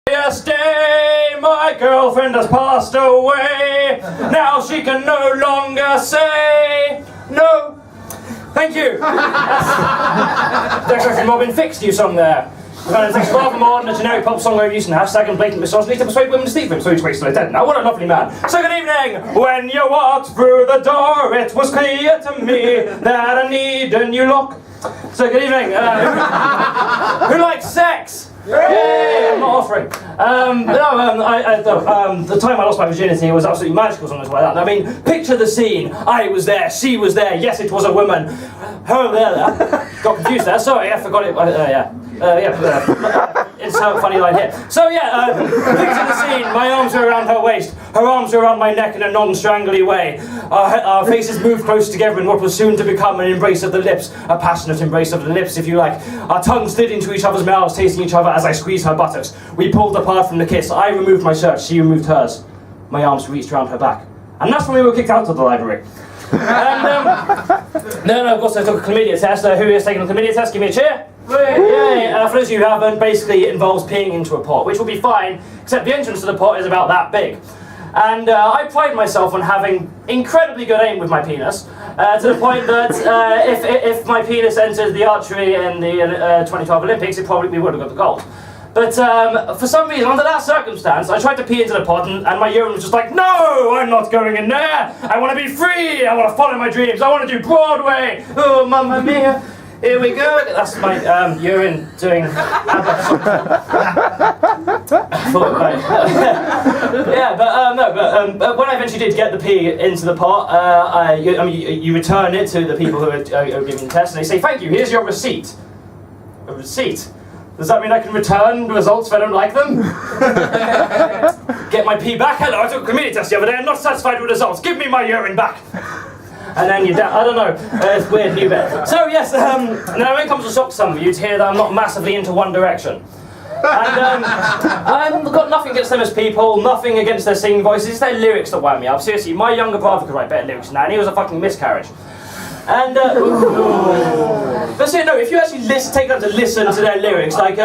Yesterday, my girlfriend has passed away. Now she can no longer say no. Thank you. That's actually Robin Fick's new song there. It's rather more than a generic pop song where using hashtag and blatant misogyny to persuade women to sleep with him, so he's wasted dead. Now, what a lovely man. So good evening. When you walked through the door, it was clear to me that I need a new look. So good evening. Who likes sex? Yeah, I'm not offering. The time I lost my virginity was absolutely magical, something like that. I mean, picture the scene. I was there, she was there, yes, it was a woman. Her there. Got confused there, sorry, I forgot it. Insert funny line here. So picture the scene. My arms were around her waist, her arms were around my neck in a non-strangly way. Our faces moved close together in what was soon to become an embrace of the lips, a passionate embrace of the lips, if you like. Our tongues slid into each other's mouths, tasting each other as I squeezed her buttocks. We pulled apart from the kiss. I removed my shirt, she removed hers. My arms reached around her back. And that's when we were kicked out of the library. And then, of course, I took a chlamydia test. Who is taking a chlamydia test? Give me a cheer. Yay! For those of you who haven't, basically it involves peeing into a pot, which will be fine, except the entrance to the pot is about that big. And I pride myself on having incredibly good aim with my penis, to the point that if my penis entered the archery in the 2012 Olympics, we would have got the gold. But for some reason, under that circumstance, I tried to pee into the pot and my urine was just like, no, I'm not going in there. I want to be free. I want to follow my dreams. I want to do Broadway. Oh, mamma mia. Here we go. That's my urine doing. But when I eventually did get the pee into the pot, you return it to the people who are giving the test, and they say, "Thank you. Here's your receipt." A receipt. Does that mean I can return the results if I don't like them? Get my pee back? Hello, I took a chlamydia test the other day. I'm not satisfied with the results. Give me my urine back. And then you're down. I don't know. It's weird, new bit. So yes, now when it comes to shock some of you to hear that I'm not massively into One Direction. And I've got nothing against them as people, nothing against their singing voices. It's their lyrics that wind me up. Seriously, my younger brother could write better lyrics than that, and he was a fucking miscarriage. And but see, no, if you actually take time to listen to their lyrics, what's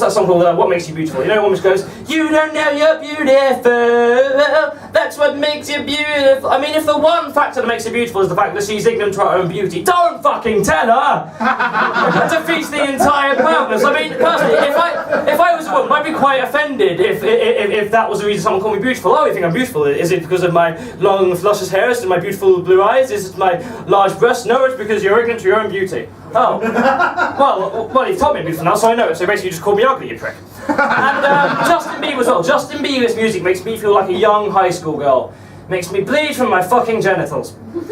that song called? What Makes You Beautiful? You know, one which goes, "You don't know you're beautiful. That's what makes you beautiful." I mean, if the one factor that makes her beautiful is the fact that she's ignorant to her own beauty, don't fucking tell her. That defeats the entire purpose. I mean, personally, if I was a woman, I'd be quite offended if that was the reason someone called me beautiful. Oh, you think I'm beautiful? Is it because of my long, luscious hair? Is it my beautiful blue eyes? Is it my large breasts? No, it's because you're ignorant to your own beauty. Oh. Well, you've told me I'm beautiful now, so I know it. So basically you just called me ugly, you prick. And Justin Bieber as well. Justin Bieber's music makes me feel like a young high school girl. Makes me bleed from my fucking genitals. And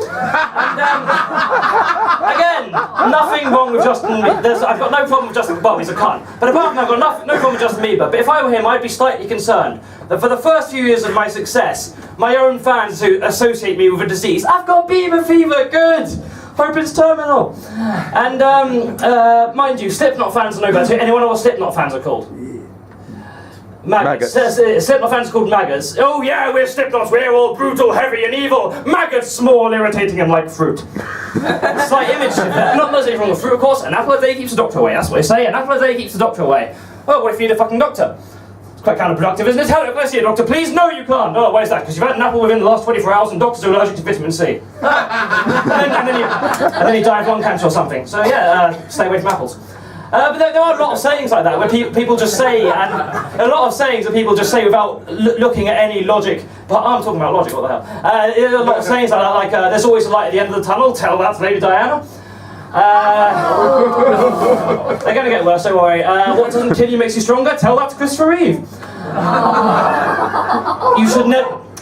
again, nothing wrong with Justin Bieber. I've got no problem with Justin Bieber. Well, he's a cunt. But apart from that, I've got no problem with Justin Bieber. But if I were him, I'd be slightly concerned that for the first few years of my success, my own fans who associate me with a disease, I've got Bieber fever, good! Hope it's terminal. And mind you, Slipknot fans are no better. Anyone know what Slipknot fans are called? Maggots. Slipknot fans are called maggots. Oh yeah, we're Slipknots, we're all brutal, heavy and evil. Maggots, small, irritating and like fruit. Slight image. Not much wrong with fruit, of course. An apple a day keeps the doctor away, that's what they say. An apple a day keeps the doctor away. Oh, what if you need a fucking doctor? It's quite counterproductive, isn't it? Hello, can I see a doctor, please? No, you can't. Oh, why is that? Because you've had an apple within the last 24 hours and doctors are allergic to vitamin C. and then you die of lung cancer or something. So yeah, stay away from apples. But there are a lot of sayings like that where people just say, and a lot of sayings that people just say without looking at any logic. But I'm talking about logic, what the hell? There are a lot of sayings like that, there's always a light at the end of the tunnel, tell that to Lady Diana. They're going to get worse, don't worry. What doesn't kill you makes you stronger, tell that to Christopher Reeve.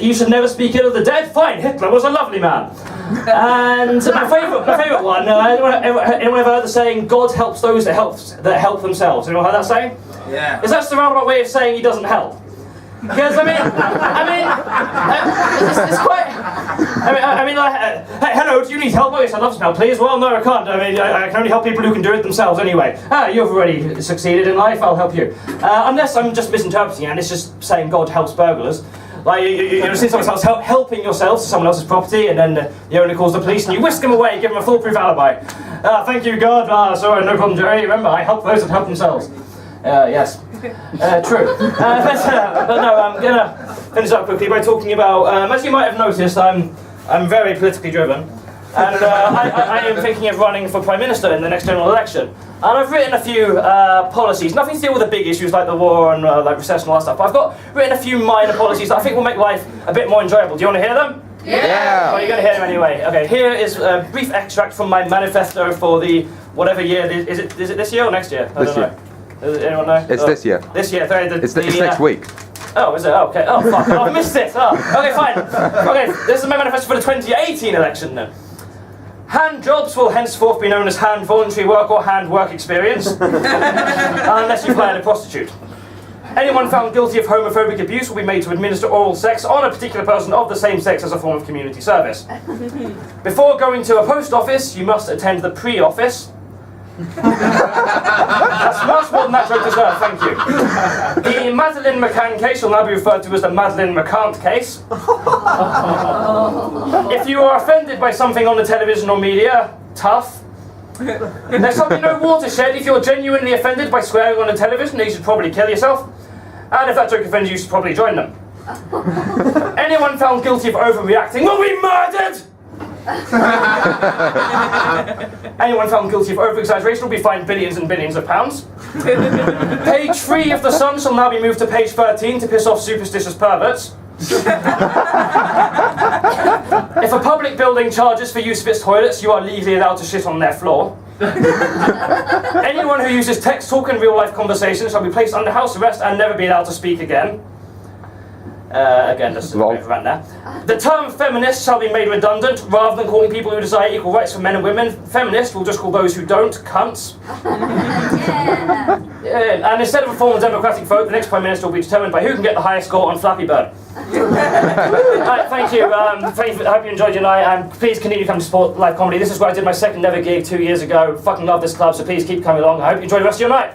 You should never speak ill of the dead, fine, Hitler was a lovely man. And my favourite one, anyone ever heard the saying, God helps those that help themselves? Anyone heard that saying? Yeah. Is that just a roundabout way of saying he doesn't help? Because it's quite. Hello, do you need help? Oh yes, I'd love some help, please. Well, no, I can't. I can only help people who can do it themselves anyway. You've already succeeded in life. I'll help you. Unless I'm just misinterpreting it, and it's just saying God helps burglars. Like you see someone else helping yourself to someone else's property, and then the owner calls the police, and you whisk them away, give them a foolproof alibi. Thank you, God. Sorry, no problem, Jerry. Remember, I help those that help themselves. Yes. True. But no, I'm gonna finish up quickly by talking about. As you might have noticed, I'm very politically driven, and I am thinking of running for Prime Minister in the next general election. And I've written a few policies, nothing to deal with the big issues like the war and like recession and all that stuff, but I've written a few minor policies that I think will make life a bit more enjoyable. Do you want to hear them? Yeah! Oh, you're going to hear them anyway. Okay, here is a brief extract from my manifesto for the whatever year. Is it this year or next year? I don't know. Does anyone know? It's this year. This year. Sorry, It's next week. Oh, is it? Oh, okay. Oh, fuck. Oh, I missed it. Oh, okay, fine. Okay, this is my manifesto for the 2018 election then. Hand jobs will henceforth be known as hand voluntary work or hand work experience, unless you've hired a prostitute. Anyone found guilty of homophobic abuse will be made to administer oral sex on a particular person of the same sex as a form of community service. Before going to a post office, you must attend the pre-office. That's much more than that joke deserves, thank you. The Madeleine McCann case will now be referred to as the Madeleine McCann case. If you are offended by something on the television or media, tough. There shall be no watershed. If you're genuinely offended by swearing on the television, you should probably kill yourself. And if that joke offends you, you should probably join them. Anyone found guilty of overreacting will be murdered! Anyone found guilty of over-exaggeration will be fined billions and billions of pounds. Page 3 of The Sun shall now be moved to page 13 to piss off superstitious perverts. If a public building charges for use of its toilets, you are legally allowed to shit on their floor. Anyone who uses text talk in real-life conversations shall be placed under house arrest and never be allowed to speak again. Again, just a bit of a rant there. The term feminist shall be made redundant. Rather than calling people who desire equal rights for men and women feminist, we'll just call those who don't cunts. And instead of a formal democratic vote, the next Prime Minister will be determined by who can get the highest score on Flappy Bird. Right, thank you. I hope you enjoyed your night, and please continue to come to support live comedy. This is where I did my second ever gig 2 years ago. Fucking love this club, so please keep coming along. I hope you enjoy the rest of your night.